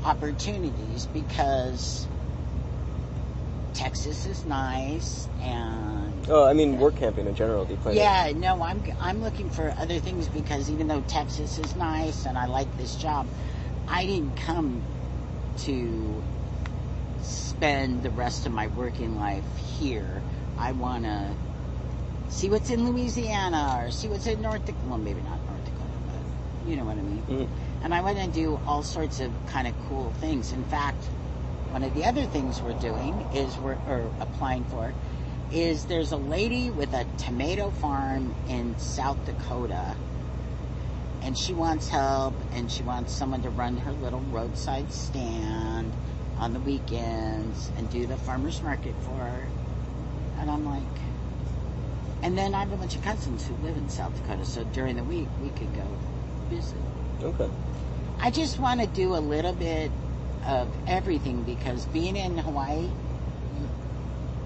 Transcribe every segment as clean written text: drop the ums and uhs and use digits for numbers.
opportunities because Texas is nice and... Oh, I mean work camping in general. Do you plan? Yeah, no, I'm looking for other things because even though Texas is nice and I like this job, I didn't come to spend the rest of my working life here. I want to see what's in Louisiana or see what's in North Dakota. Well, maybe not North Dakota, but you know what I mean. Mm-hmm. And I want to do all sorts of kind of cool things. In fact, one of the other things we're doing is or applying for is there's a lady with a tomato farm in South Dakota, and she wants help, and she wants someone to run her little roadside stand on the weekends and do the farmer's market for her. And I'm like, and then I have a bunch of cousins who live in South Dakota, so during the week we could go visit. Okay. I just want to do a little bit of everything because being in Hawaii,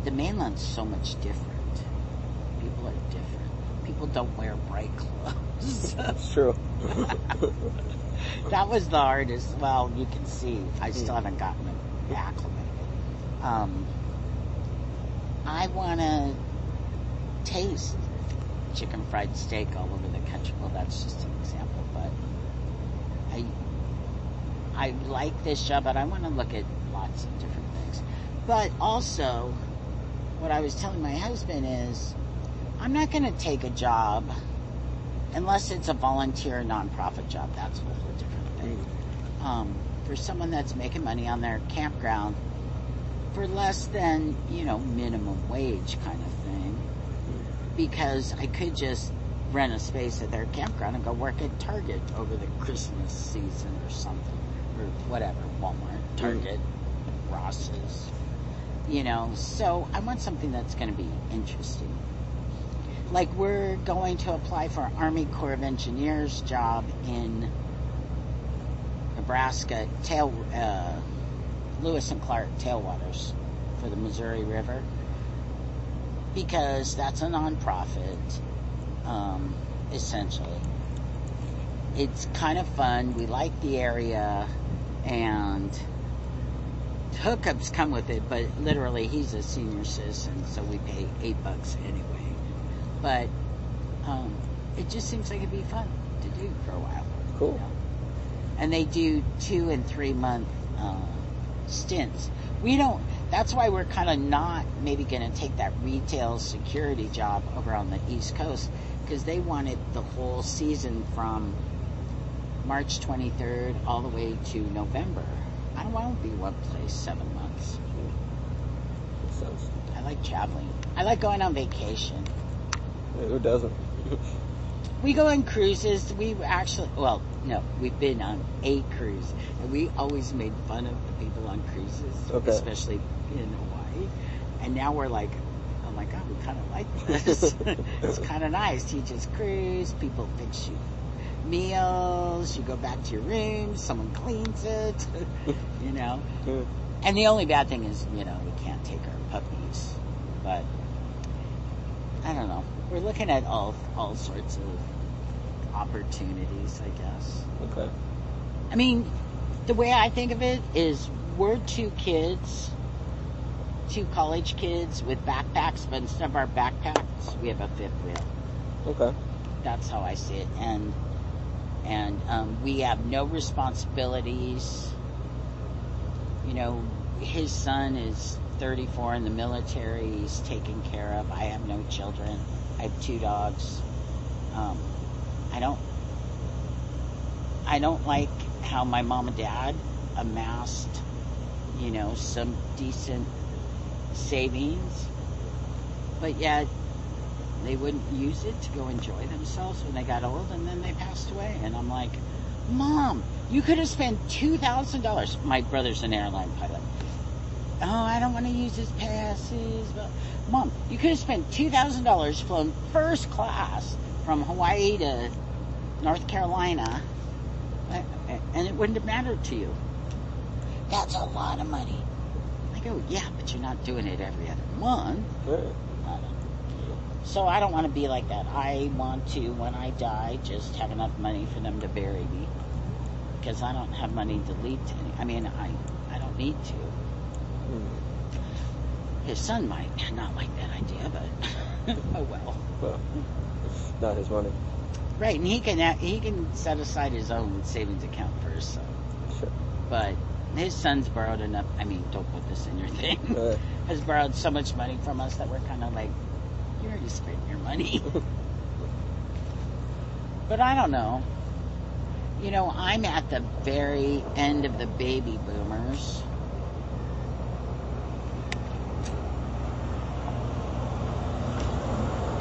the mainland's so much different. People are different. People don't wear bright clothes. That's true. That was the hardest. Well, you can see I still haven't gotten acclimated. I want to taste chicken fried steak all over the country. Well, that's just an example, but I like this job, but I want to look at lots of different things. But also, what I was telling my husband is, I'm not going to take a job unless it's a volunteer nonprofit job. That's a whole different thing. For someone that's making money on their campground for less than, minimum wage kind of thing. Because I could just rent a space at their campground and go work at Target over the Christmas season or something. Or whatever, Walmart, Target, Ross's. So I want something that's going to be interesting. Like we're going to apply for Army Corps of Engineers job in Nebraska, Lewis and Clark tailwaters for the Missouri River, because that's a nonprofit, essentially. It's kind of fun. We like the area, and hookups come with it, but literally he's a senior citizen, so we pay $8 anyway. But it just seems like it'd be fun to do for a while. Cool. And they do 2 and 3 month stints. That's why we're kind of not maybe going to take that retail security job over on the East Coast, because they wanted the whole season from March 23rd all the way to November. I don't want to be one place 7 months. Makes sense. I like traveling. I like going on vacation. Yeah, who doesn't? We go on cruises. We've been on a cruise, and we always made fun of the people on cruises, especially in Hawaii. And now we're like, oh my God, we kind of like this. It's kind of nice. You just cruise, people fix you meals, you go back to your room, someone cleans it, And the only bad thing is, we can't take our puppies. But I don't know. We're looking at all sorts of opportunities, I guess. Okay. I mean, the way I think of it is we're two college kids with backpacks, but instead of our backpacks, we have a fifth wheel. Okay. That's how I see it. And we have no responsibilities. His son is 34 in the military. He's taken care of. I have no children. I have 2 dogs. I don't like how my mom and dad amassed, some decent savings, but yet they wouldn't use it to go enjoy themselves when they got old, and then they passed away. And I'm like, Mom, you could have spent $2,000. My brother's an airline pilot. Oh, I don't want to use his passes. But Mom, you could have spent $2,000, flown first class from Hawaii to North Carolina, and it wouldn't have mattered to you. That's a lot of money. I go, yeah, but you're not doing it every other month. Right. So I don't want to be like that. I want to, when I die, just have enough money for them to bury me. because I don't have money to leave to any. I mean, I don't need to. His son might not like that idea, but oh well. Well, it's not his money. Right, and he can set aside his own savings account for his son. Sure. But his son's borrowed enough. I mean, don't put this in your thing. Has borrowed so much money from us that we're kind of like, you already spent your money. But I don't know. You know, I'm at the very end of the baby boomers.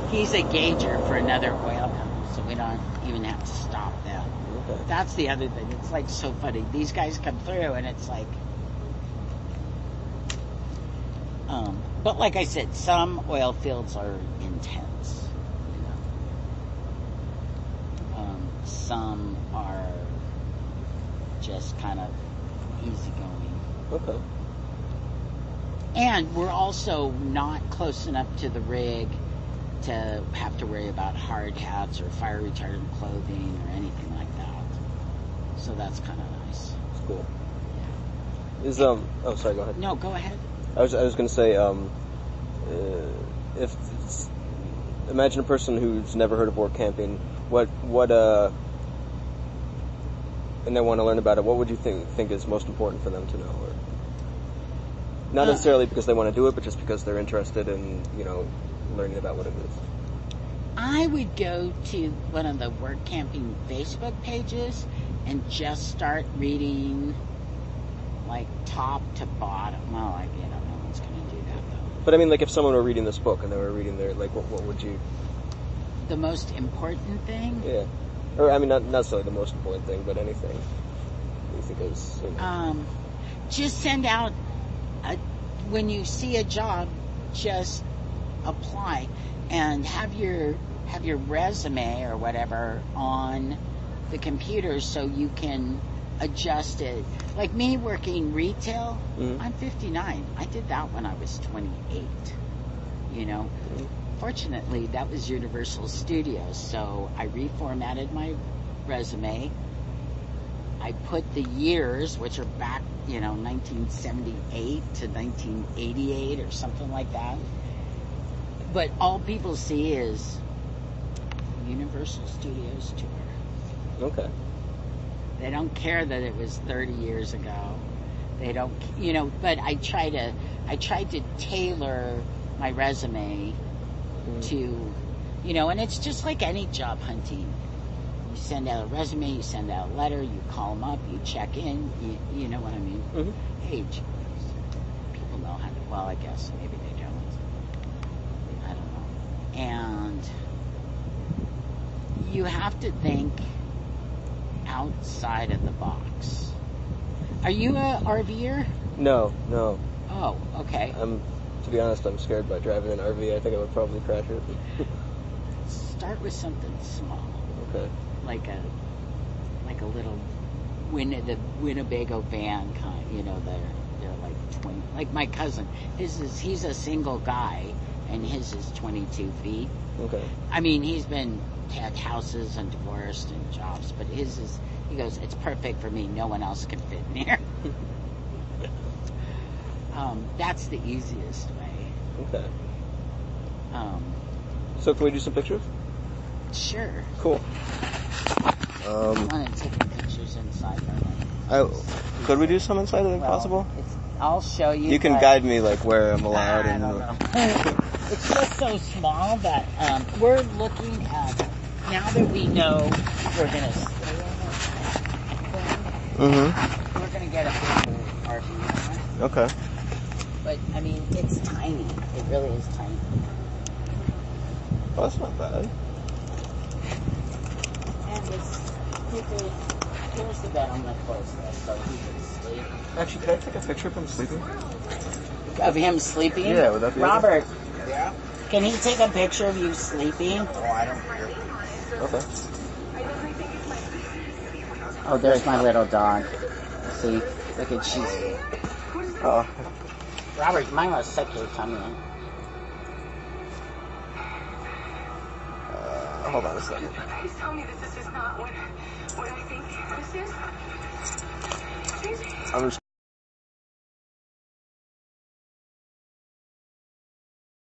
He's a gauger for another oil company, so we don't even have to stop them. Okay. That's the other thing. It's like so funny. These guys come through and it's like, but like I said, some oil fields are intense. You know, some are just kind of easygoing. Okay. And we're also not close enough to the rig to have to worry about hard hats or fire retardant clothing or anything like that. So that's kind of nice. It's cool. Is oh, sorry, go ahead. No, go ahead. I was going to say, if imagine a person who's never heard of work camping, and they want to learn about it, what would you think is most important for them to know? Or not necessarily because they want to do it, but just because they're interested in, you know, learning about what it is. I would go to one of the work camping Facebook pages and just start reading, like, top to bottom. Well, I don't know who's going to do that, though. But I mean, like, if someone were reading this book and they were reading their, like, what would you... The most important thing? Yeah. Or, I mean, not necessarily the most important thing, but anything you think is... You know. Just send out, when you see a job, just apply and have your resume or whatever on the computer so you can adjust it. Like me working retail, I'm 59. I did that when I was 28. You know, fortunately that was Universal Studios, so I reformatted my resume. I put the years, which are back, 1978 to 1988 or something like that. But all people see is Universal Studios tour. Okay. They don't care that it was 30 years ago. They don't, but I tried to tailor my resume to, and it's just like any job hunting. You send out a resume, you send out a letter, you call them up, you check in, you know what I mean? Mm-hmm. Hey, people know how to, well, I guess maybe they don't. I don't know. And you have to think outside of the box. Are you a RVer? No. Oh, okay. To be honest, I'm scared by driving an RV. I think I would probably crash it. Start with something small. Okay. Like a little the Winnebago van kind. They're like 20. Like my cousin, he's a single guy, and his is 22 feet. Okay. I mean, he's had houses and divorced and jobs, but his is. He goes, it's perfect for me. No one else can fit in here. That's the easiest way. Okay. So can we do some pictures? Sure. Cool. I want to take pictures inside. Could we do some inside? Is it possible? I'll show you. You can guide me, like, where I'm allowed. I don't know. It's just so small that we're looking at, now that we know we're going to stay in it, we're going to get a big RV. Okay. But, I mean, it's tiny. It really is tiny. Oh, that's not bad. And here's the bed I'm going to close this so he can sleep. Actually, can I take a picture of him sleeping? Of him sleeping? Yeah, would that be Robert, Yeah? can he take a picture of you sleeping? Oh, I don't care. Okay. Oh, there's my little dog. See? Look at she's... Oh. Robert, you might want to suck your tongue in. Hold on a second. Please tell me this is not what I think this is. I'm just